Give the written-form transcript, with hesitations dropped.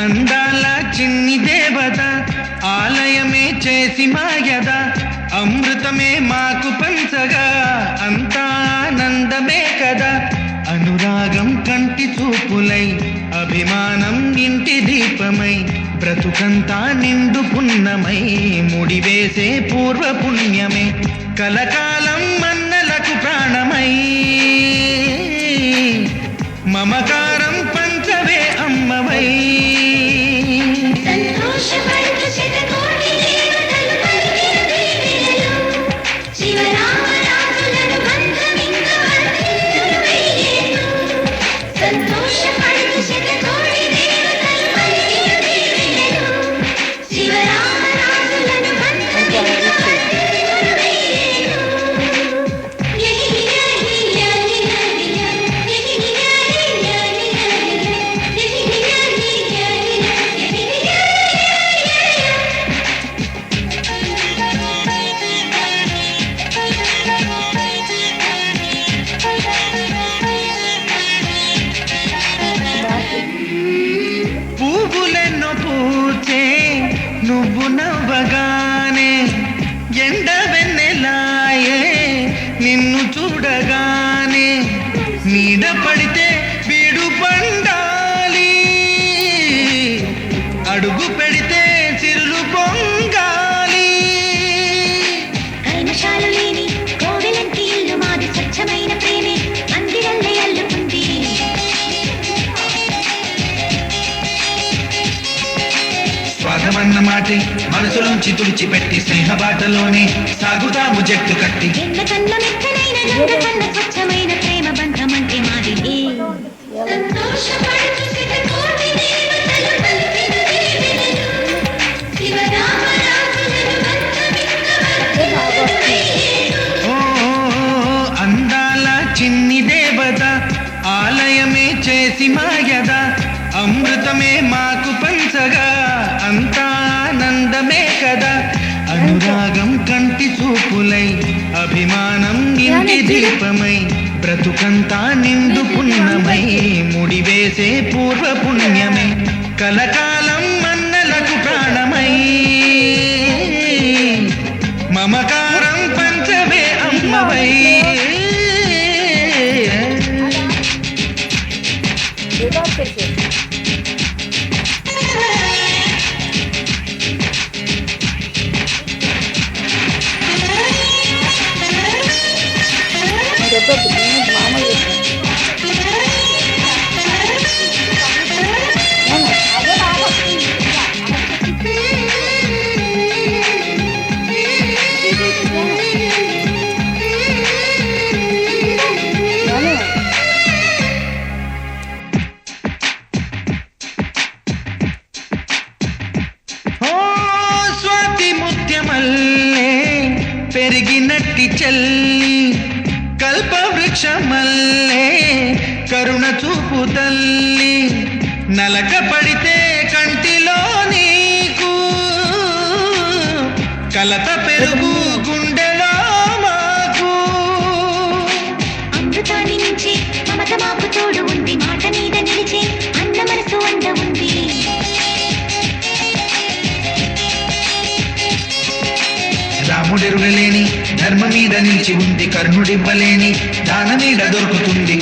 అందాల చిన్ని దేవత ఆలయమే చేసి మాయద అమృతమే మాకు పంచగా అంతా ఆనందమే కదా. అనురాగం కంటి చూపులై అభిమానం ఇంటి దీపమై బ్రతుకంతా నిండు పున్నమై ముడివేసే పూర్వ పుణ్యమే కలకాలం మన్నలకు ప్రాణమై మమకారం పంచవే అమ్మవై. నువ్వు నవ్వగానే ఎండ వెన్నెలాయే నిన్ను చూడగానే నీడ పడితే వీడు పండాలి అడుగు పెడితే చిరులు పొంగాలి. కల్మషాలు లేని కోవెలంటి ఇల్లు మాది స్వచ్ఛమైన ప్రేమే అందిరల్లే అల్లుకుంది. స్వాగమన్న మాటే మనసులోంచి తుడిచిపెట్టి స్నేహబాటలోనే సాగుతాము జట్టు కట్టి. స్వచ్ఛమైన ప్రేమ బంధం అంటే మాది. అందాల చిన్ని దేవత ఆలయమే చేసి మాయద అమృతమే మాకు పంచగా అంతా ఆనందమే కదా. అనురాగం కంటి చూపులై అభిమానం ఇంటి దీపమై బ్రతుకంతా నిండు పున్నమై ముడివేసే పూర్వ పుణ్యమే కలకాలం మన్నలకు ప్రాణమై మమకారం పంచవే అమ్మవై. పెరిగినట్టి చెల్లి కల్పవృక్షమల్లే కరుణ చూపు తల్లి నలక పడితే కంటిలో నీకు కలత పెరుగు గుండెలో మాకు. అమృతాన్ని నుంచి మమత మాకు తోడు ఉంది మాట మీద నిలిచి అన్న మనసు అండ ఉంది. రాముడెరుగలేని ధర్మ మీద నిలిచి ఉంది కర్ణుడివ్వలేని దాన మీద దొరుకుతుంది.